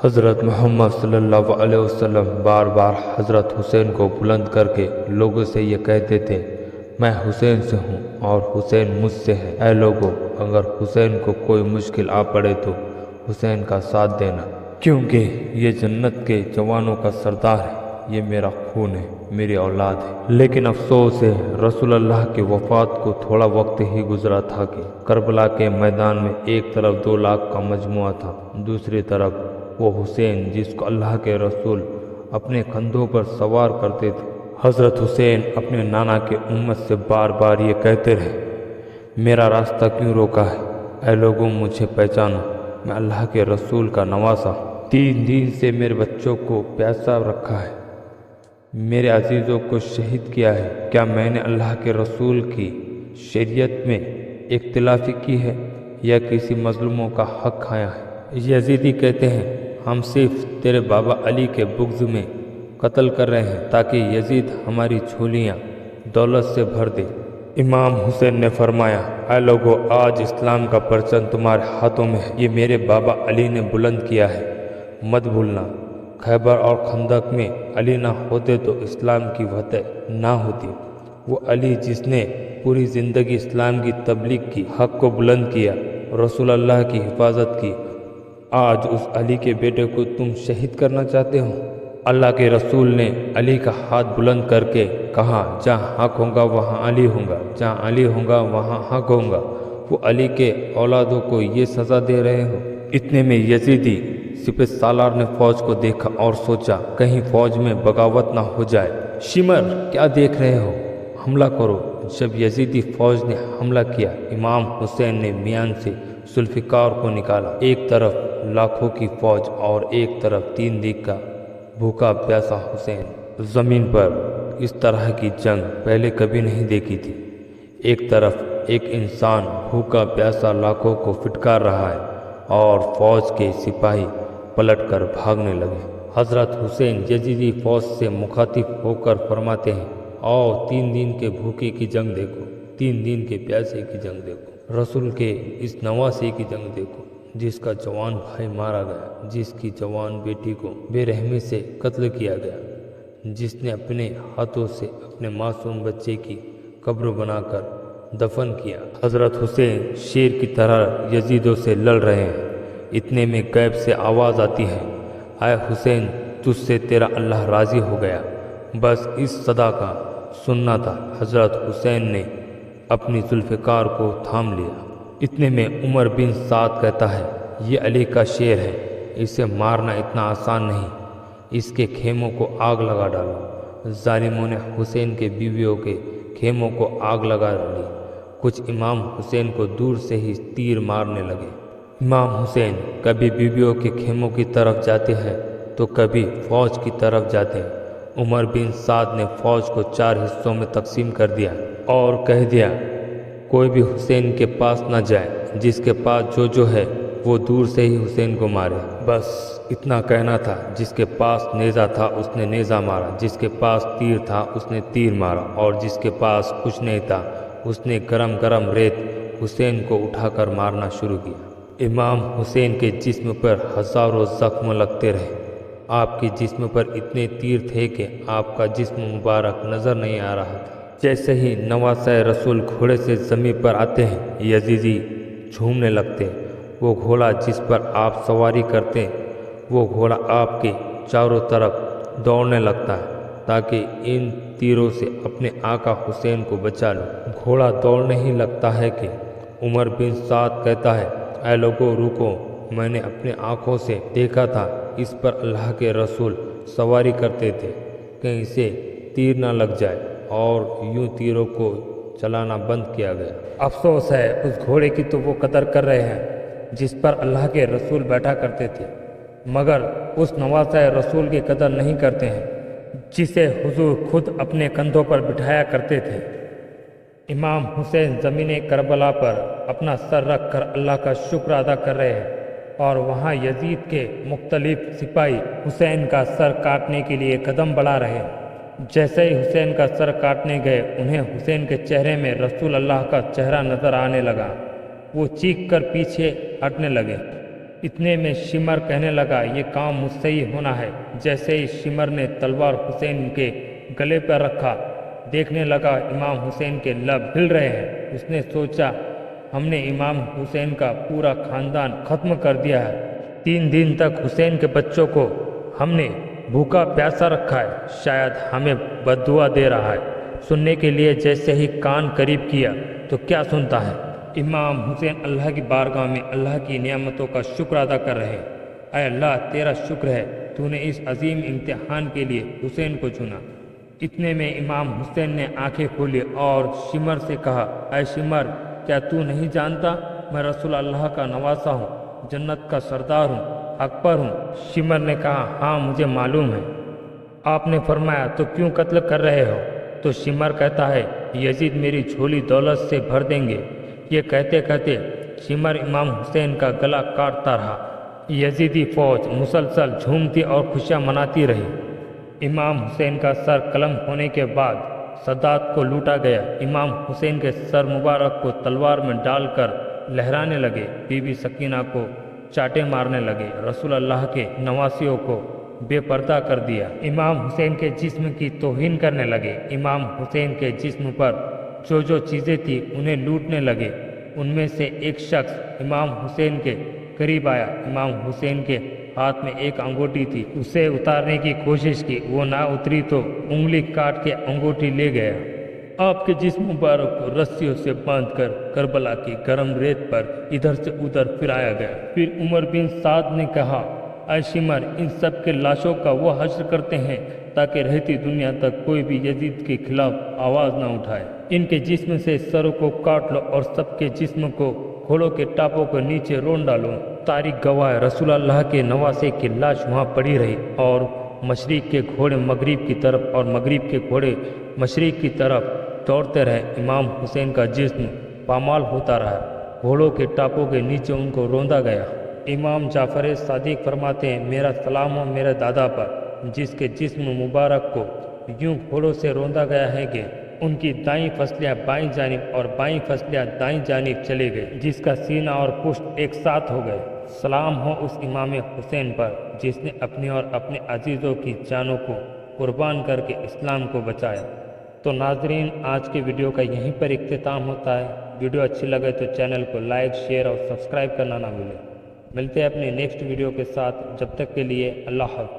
حضرت محمد صلی اللہ علیہ وسلم بار بار حضرت حسین کو بلند کر کے لوگوں سے یہ کہتے تھے، میں حسین سے ہوں اور حسین مجھ سے ہے۔ اے لوگو، اگر حسین کو کوئی مشکل آ پڑے تو حسین کا ساتھ دینا، کیونکہ یہ جنت کے جوانوں کا سردار ہے، یہ میرا خون ہے، میری اولاد ہے۔ لیکن افسوس ہے، رسول اللہ کی وفات کو تھوڑا وقت ہی گزرا تھا کہ کربلا کے میدان میں ایک طرف 2 لاکھ کا مجموعہ تھا، دوسری طرف وہ حسین جس کو اللہ کے رسول اپنے کندھوں پر سوار کرتے تھے۔ حضرت حسین اپنے نانا کے امت سے بار بار یہ کہتے رہے، میرا راستہ کیوں روکا ہے؟ اے لوگوں، مجھے پہچانو، میں اللہ کے رسول کا نواسا ہوں۔ 3 دن سے میرے بچوں کو پیاسا رکھا ہے، میرے عزیزوں کو شہید کیا ہے۔ کیا میں نے اللہ کے رسول کی شریعت میں اختلافی کی ہے یا کسی مظلوموں کا حق کھایا ہے؟ یزیدی کہتے ہیں، ہم صرف تیرے بابا علی کے بغض میں قتل کر رہے ہیں تاکہ یزید ہماری جھولیاں دولت سے بھر دے۔ امام حسین نے فرمایا، اے لوگو، آج اسلام کا پرچم تمہارے ہاتھوں میں ہے، یہ میرے بابا علی نے بلند کیا ہے، مت بھولنا۔ خیبر اور خندق میں علی نہ ہوتے تو اسلام کی فتح نہ ہوتی۔ وہ علی جس نے پوری زندگی اسلام کی تبلیغ کی، حق کو بلند کیا، رسول اللہ کی حفاظت کی، آج اس علی کے بیٹے کو تم شہید کرنا چاہتے ہو؟ اللہ کے رسول نے علی کا ہاتھ بلند کر کے کہا، جہاں حق ہوگا وہاں علی ہوگا، جہاں علی ہوگا وہاں حق ہوگا۔ وہ علی کے اولادوں کو یہ سزا دے رہے ہو۔ اتنے میں یزیدی سپہ سالار نے فوج کو دیکھا اور سوچا کہیں فوج میں بغاوت نہ ہو جائے۔ شمر، کیا دیکھ رہے ہو؟ حملہ کرو۔ جب یزیدی فوج نے حملہ کیا، امام حسین نے میان سے ذوالفقار کو نکالا۔ ایک طرف لاکھوں کی فوج اور ایک طرف 3 دن کا بھوکا پیاسا حسین۔ زمین پر اس طرح کی جنگ پہلے کبھی نہیں دیکھی تھی۔ ایک طرف ایک انسان بھوکا پیاسا لاکھوں کو پھٹکار رہا ہے اور فوج کے سپاہی پلٹ کر بھاگنے لگے۔ حضرت حسین یزیدی فوج سے مخاطب ہو کر فرماتے ہیں، آؤ 3 دن کے بھوکے کی جنگ دیکھو، 3 دن کے پیاسے کی جنگ دیکھو، رسول کے اس نواسے کی جنگ دیکھو جس کا جوان بھائی مارا گیا، جس کی جوان بیٹی کو بے رحمی سے قتل کیا گیا، جس نے اپنے ہاتھوں سے اپنے معصوم بچے کی قبر بنا کر دفن کیا۔ حضرت حسین شیر کی طرح یزیدوں سے لڑ رہے ہیں۔ اتنے میں غیب سے آواز آتی ہے، اے حسین، تجھ سے تیرا اللہ راضی ہو گیا۔ بس اس صدا کا سننا تھا۔ حضرت حسین نے اپنی ذوالفقار کو تھام لیا۔ اتنے میں عمر بن سعد کہتا ہے، یہ علی کا شیر ہے، اسے مارنا اتنا آسان نہیں، اس کے خیموں کو آگ لگا ڈالو۔ ظالموں نے حسین کے بیویوں کے خیموں کو آگ لگا ڈالی۔ کچھ امام حسین کو دور سے ہی تیر مارنے لگے۔ امام حسین کبھی بیویوں کے خیموں کی طرف جاتے ہیں تو کبھی فوج کی طرف جاتے ہیں۔ عمر بن سعد نے فوج کو 4 حصوں میں تقسیم کر دیا اور کہہ دیا، کوئی بھی حسین کے پاس نہ جائے، جس کے پاس جو ہے وہ دور سے ہی حسین کو مارے۔ بس اتنا کہنا تھا۔ جس کے پاس نیزہ تھا اس نے نیزہ مارا، جس کے پاس تیر تھا اس نے تیر مارا، اور جس کے پاس کچھ نہیں تھا اس نے گرم گرم ریت حسین کو اٹھا کر مارنا شروع کیا۔ امام حسین کے جسم پر ہزاروں زخم لگتے رہے۔ آپ کے جسم پر اتنے تیر تھے کہ آپ کا جسم مبارک نظر نہیں آ رہا تھا۔ جیسے ہی نواسہ رسول گھوڑے سے زمین پر آتے ہیں، یزیدی جھومنے لگتے۔ وہ گھوڑا جس پر آپ سواری کرتے، وہ گھوڑا آپ کے چاروں طرف دوڑنے لگتا ہے تاکہ ان تیروں سے اپنے آقا حسین کو بچا لو۔ گھوڑا دوڑنے ہی لگتا ہے کہ عمر بن سعد کہتا ہے، اے لوگو رکو، میں نے اپنے آنکھوں سے دیکھا تھا، اس پر اللہ کے رسول سواری کرتے تھے، کہیں اسے تیر نہ لگ جائے، اور یوں تیروں کو چلانا بند کیا گیا۔ افسوس ہے، اس گھوڑے کی تو وہ قدر کر رہے ہیں جس پر اللہ کے رسول بیٹھا کرتے تھے، مگر اس نواسہ رسول کی قدر نہیں کرتے ہیں جسے حضور خود اپنے کندھوں پر بٹھایا کرتے تھے۔ امام حسین زمین کربلا پر اپنا سر رکھ کر اللہ کا شکر ادا کر رہے ہیں، اور وہاں یزید کے مختلف سپاہی حسین کا سر کاٹنے کے لیے قدم بڑھا رہے ہیں۔ جیسے ہی حسین کا سر کاٹنے گئے، انہیں حسین کے چہرے میں رسول اللہ کا چہرہ نظر آنے لگا۔ وہ چیخ کر پیچھے ہٹنے لگے۔ اتنے میں شمر کہنے لگا یہ کام مجھ سے ہی ہونا ہے۔ جیسے ہی شمر نے تلوار حسین کے گلے پر رکھا، دیکھنے لگا امام حسین کے لب ہل رہے ہیں۔ اس نے سوچا ہم نے امام حسین کا پورا خاندان ختم کر دیا ہے۔ 3 دن تک حسین کے بچوں کو ہم نے بھوکا پیاسا رکھا ہے، شاید ہمیں بد دعا دے رہا ہے۔ سننے کے لیے جیسے ہی کان قریب کیا تو کیا سنتا ہے؟ امام حسین اللہ کی بارگاہ میں اللہ کی نعمتوں کا شکر ادا کر رہے۔ اے اللہ تیرا شکر ہے، تو نے اس عظیم امتحان کے لیے حسین کو چنا۔ اتنے میں امام حسین نے آنکھیں کھولی اور شمر سے کہا، اے شمر، کیا تو نہیں جانتا میں رسول اللہ کا نواسہ ہوں، جنت کا سردار ہوں، حق پر ہوں؟ شمر نے کہا، ہاں مجھے معلوم ہے۔ آپ نے فرمایا تو کیوں قتل کر رہے ہو؟ تو شمر کہتا ہے، یزید میری جھولی دولت سے بھر دیں گے۔ یہ کہتے کہتے شمر امام حسین کا گلا کاٹتا رہا۔ یزیدی فوج مسلسل جھومتی اور خوشیاں مناتی رہی۔ امام حسین کا سر قلم ہونے کے بعد سادات کو لوٹا گیا۔ امام حسین کے سر مبارک کو تلوار میں ڈال کر لہرانے لگے۔ بی بی سکینہ کو چاٹے مارنے لگے۔ رسول اللہ کے نواسیوں کو بے پردہ کر دیا۔ امام حسین کے جسم کی توہین کرنے لگے۔ امام حسین کے جسم پر جو چیزیں تھیں انہیں لوٹنے لگے۔ ان میں سے ایک شخص امام حسین کے قریب آیا۔ امام حسین کے ہاتھ میں ایک انگوٹھی تھی، اسے اتارنے کی کوشش کی، وہ نہ اتری تو انگلی کاٹ کے انگوٹھی لے گیا۔ آپ کے جسم مبارک کو رسیوں سے باندھ کر کربلا کی گرم ریت پر ادھر سے ادھر پھرایا گیا۔ پھر عمر بن سعد نے کہا، اے شمر، ان سب کے لاشوں کا وہ حشر کرتے ہیں تاکہ رہتی دنیا تک کوئی بھی یزید کے خلاف آواز نہ اٹھائے۔ ان کے جسم سے سروں کو کاٹ لو اور سب کے جسم کو گھوڑوں کے ٹاپوں کو نیچے رون ڈالو۔ تاریخ گواہ رسول اللہ کے نواسے کی لاش وہاں پڑی رہی، اور مشرق کے گھوڑے مغرب کی طرف اور مغرب کے گھوڑے مشرق کی طرف دوڑتے رہے۔ امام حسین کا جسم پامال ہوتا رہا، گھوڑوں کے ٹاپوں کے نیچے ان کو روندا گیا۔ امام جعفر صادق فرماتے ہیں، میرا سلام ہو میرے دادا پر، جس کے جسم مبارک کو یوں گھوڑوں سے روندا گیا ہے کہ ان کی دائیں فصلیاں بائیں جانب اور بائیں فصلیاں دائیں جانب چلے گئے، جس کا سینہ اور پشت ایک ساتھ ہو گئے۔ سلام ہو اس امام حسین پر جس نے اپنے اور اپنے عزیزوں کی جانوں کو قربان کر کے اسلام کو بچایا۔ تو ناظرین، آج کے ویڈیو کا یہیں پر اختتام ہوتا ہے۔ ویڈیو اچھی لگے تو چینل کو لائک، شیئر اور سبسکرائب کرنا نہ بھولیں۔ ملتے ہیں اپنے نیکسٹ ویڈیو کے ساتھ، جب تک کے لیے اللہ حافظ۔